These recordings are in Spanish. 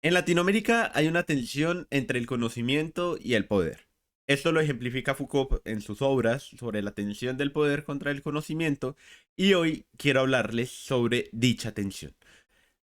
En Latinoamérica hay una tensión entre el conocimiento y el poder. Esto lo ejemplifica Foucault en sus obras sobre la tensión del poder contra el conocimiento y hoy quiero hablarles sobre dicha tensión.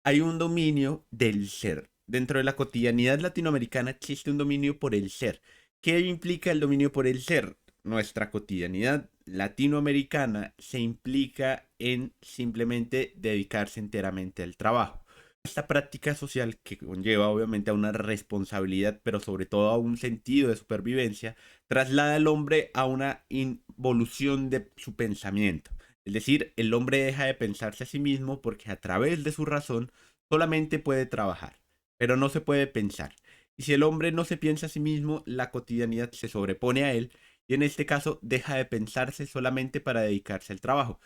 Hay un dominio del ser. Dentro de la cotidianidad latinoamericana existe un dominio por el ser. ¿Qué implica el dominio por el ser? Nuestra cotidianidad latinoamericana se implica en simplemente dedicarse enteramente al trabajo. Esta práctica social que conlleva obviamente a una responsabilidad, pero sobre todo a un sentido de supervivencia, traslada al hombre a una involución de su pensamiento. Es decir, el hombre deja de pensarse a sí mismo porque a través de su razón solamente puede trabajar, pero no se puede pensar. Y si el hombre no se piensa a sí mismo, la cotidianidad se sobrepone a él y en este caso deja de pensarse solamente para dedicarse al trabajo.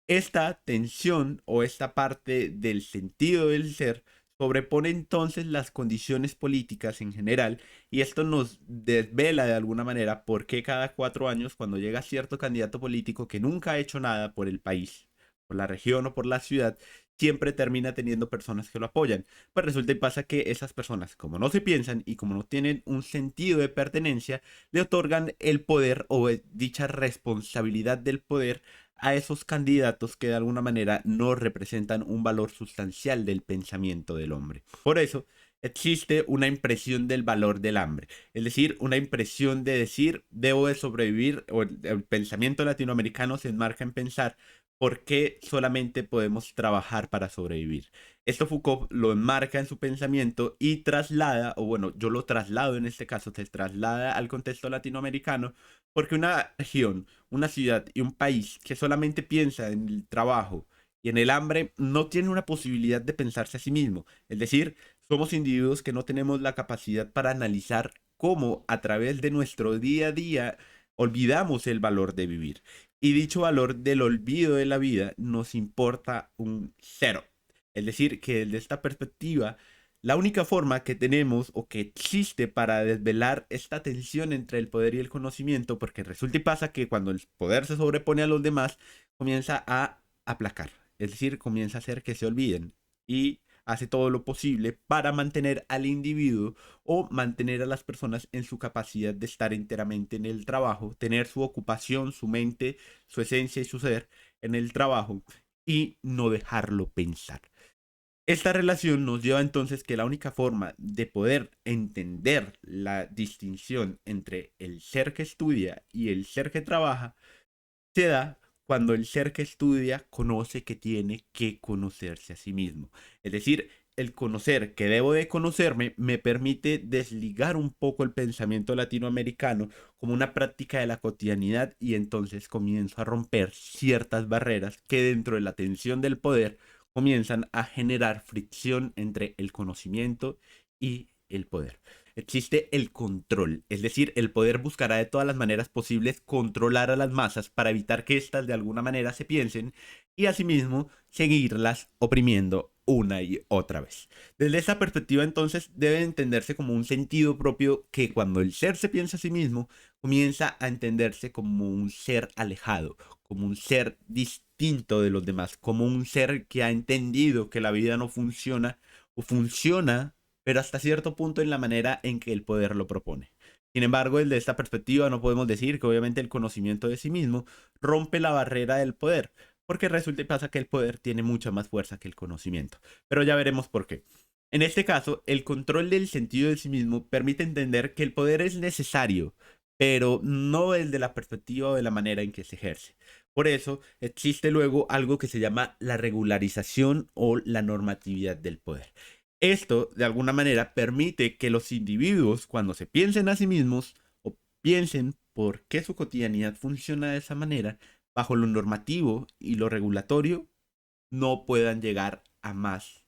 Esta tensión o esta parte del sentido del ser sobrepone entonces las condiciones políticas en general y esto nos desvela de alguna manera por qué cada 4 años cuando llega cierto candidato político que nunca ha hecho nada por el país, por la región o por la ciudad, siempre termina teniendo personas que lo apoyan. Pues resulta y pasa que esas personas, como no se piensan y como no tienen un sentido de pertenencia, le otorgan el poder o dicha responsabilidad del poder a esos candidatos que de alguna manera no representan un valor sustancial del pensamiento del hombre. Por eso existe una impresión del valor del hambre, es decir, una impresión de decir debo de sobrevivir, o el pensamiento latinoamericano se enmarca en pensar por qué solamente podemos trabajar para sobrevivir. Esto Foucault lo enmarca en su pensamiento y traslada, o bueno, yo lo traslado en este caso, se traslada al contexto latinoamericano, porque una región, una ciudad y un país que solamente piensa en el trabajo y en el hambre no tiene una posibilidad de pensarse a sí mismo. Es decir, somos individuos que no tenemos la capacidad para analizar cómo a través de nuestro día a día olvidamos el valor de vivir. Y dicho valor del olvido de la vida nos importa un cero. Es decir, que desde esta perspectiva la única forma que tenemos o que existe para desvelar esta tensión entre el poder y el conocimiento, porque resulta y pasa que cuando el poder se sobrepone a los demás, comienza a aplacar, es decir, comienza a hacer que se olviden y hace todo lo posible para mantener al individuo o mantener a las personas en su capacidad de estar enteramente en el trabajo, tener su ocupación, su mente, su esencia y su ser en el trabajo y no dejarlo pensar. Esta relación nos lleva entonces que la única forma de poder entender la distinción entre el ser que estudia y el ser que trabaja se da cuando el ser que estudia conoce que tiene que conocerse a sí mismo. Es decir, el conocer que debo de conocerme me permite desligar un poco el pensamiento latinoamericano como una práctica de la cotidianidad y entonces comienzo a romper ciertas barreras que dentro de la tensión del poder comienzan a generar fricción entre el conocimiento y el poder. Existe el control, es decir, el poder buscará de todas las maneras posibles controlar a las masas para evitar que éstas de alguna manera se piensen y asimismo seguirlas oprimiendo una y otra vez. Desde esa perspectiva entonces debe entenderse como un sentido propio que cuando el ser se piensa a sí mismo comienza a entenderse como un ser alejado, como un ser distinto de los demás, como un ser que ha entendido que la vida no funciona o funciona pero hasta cierto punto en la manera en que el poder lo propone. Sin embargo, desde esta perspectiva no podemos decir que obviamente el conocimiento de sí mismo rompe la barrera del poder, porque resulta y pasa que el poder tiene mucha más fuerza que el conocimiento. Pero ya veremos por qué. En este caso, el control del sentido de sí mismo permite entender que el poder es necesario, pero no desde la perspectiva o de la manera en que se ejerce. Por eso existe luego algo que se llama la regularización o la normatividad del poder. Esto, de alguna manera, permite que los individuos, cuando se piensen a sí mismos o piensen por qué su cotidianidad funciona de esa manera, bajo lo normativo y lo regulatorio, no puedan llegar a más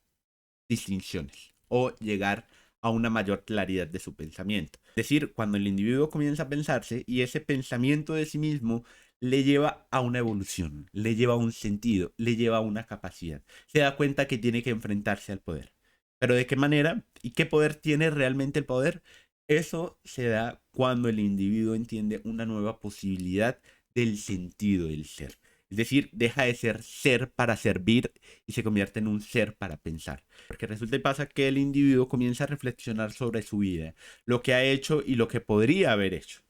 distinciones o llegar a una mayor claridad de su pensamiento. Es decir, cuando el individuo comienza a pensarse y ese pensamiento de sí mismo le lleva a una evolución, le lleva a un sentido, le lleva a una capacidad, se da cuenta que tiene que enfrentarse al poder. Pero ¿de qué manera y qué poder tiene realmente el poder? Eso se da cuando el individuo entiende una nueva posibilidad del sentido del ser. Es decir, deja de ser ser para servir y se convierte en un ser para pensar. Porque resulta y pasa que el individuo comienza a reflexionar sobre su vida, lo que ha hecho y lo que podría haber hecho.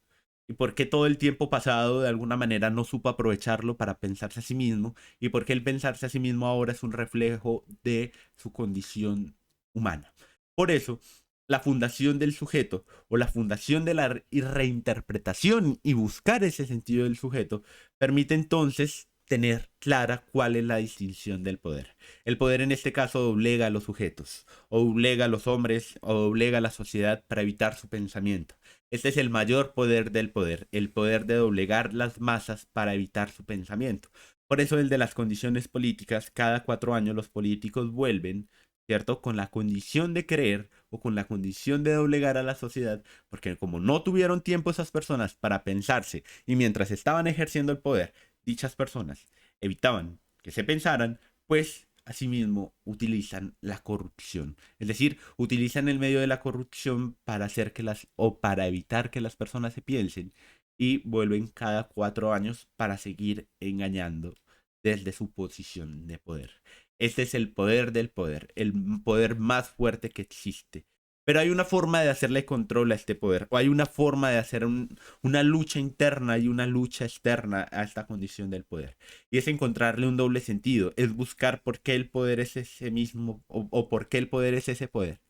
Y por qué todo el tiempo pasado de alguna manera no supo aprovecharlo para pensarse a sí mismo y por qué el pensarse a sí mismo ahora es un reflejo de su condición humana. Por eso, la fundación del sujeto o la fundación de la reinterpretación y buscar ese sentido del sujeto permite entonces tener clara cuál es la distinción del poder. El poder en este caso doblega a los sujetos, o doblega a los hombres, o doblega a la sociedad para evitar su pensamiento. Este es el mayor poder del poder, el poder de doblegar las masas para evitar su pensamiento. Por eso el de las condiciones políticas, cada 4 años los políticos vuelven, ¿cierto? Con la condición de creer o con la condición de doblegar a la sociedad, porque como no tuvieron tiempo esas personas para pensarse y mientras estaban ejerciendo el poder, dichas personas evitaban que se pensaran, pues asimismo utilizan la corrupción. Es decir, utilizan el medio de la corrupción para hacer que las o para evitar que las personas se piensen y vuelven cada 4 años para seguir engañando desde su posición de poder. Este es el poder del poder, el poder más fuerte que existe. Pero hay una forma de hacerle control a este poder, o hay una forma de hacer una lucha interna y una lucha externa a esta condición del poder. Y es encontrarle un doble sentido, es buscar por qué el poder es ese mismo, o por qué el poder es ese poder,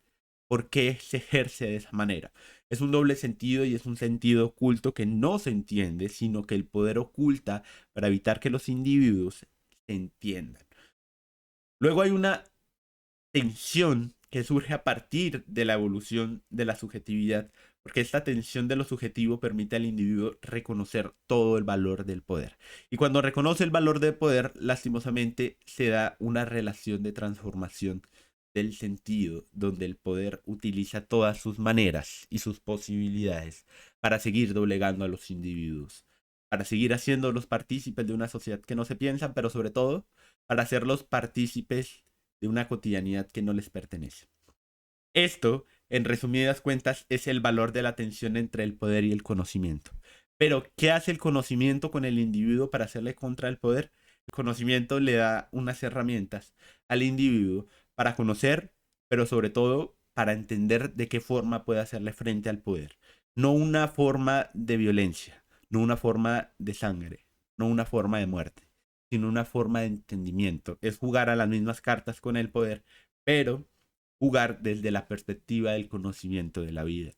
por qué se ejerce de esa manera. Es un doble sentido y es un sentido oculto que no se entiende, sino que el poder oculta para evitar que los individuos se entiendan. Luego hay una tensión que surge a partir de la evolución de la subjetividad, porque esta tensión de lo subjetivo permite al individuo reconocer todo el valor del poder. Y cuando reconoce el valor del poder, lastimosamente se da una relación de transformación del sentido, donde el poder utiliza todas sus maneras y sus posibilidades para seguir doblegando a los individuos, para seguir haciéndolos partícipes de una sociedad que no se piensa, pero sobre todo para hacerlos partícipes de una cotidianidad que no les pertenece. Esto, en resumidas cuentas, es el valor de la tensión entre el poder y el conocimiento. Pero, ¿qué hace el conocimiento con el individuo para hacerle contra el poder? El conocimiento le da unas herramientas al individuo para conocer, pero sobre todo para entender de qué forma puede hacerle frente al poder. No una forma de violencia, no una forma de sangre, no una forma de muerte, sino una forma de entendimiento. Es jugar a las mismas cartas con el poder, pero jugar desde la perspectiva del conocimiento de la vida.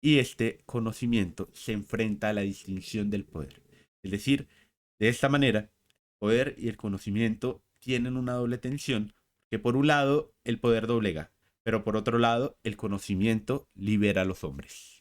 Y este conocimiento se enfrenta a la distinción del poder. Es decir, de esta manera, el poder y el conocimiento tienen una doble tensión, que por un lado el poder doblega, pero por otro lado el conocimiento libera a los hombres.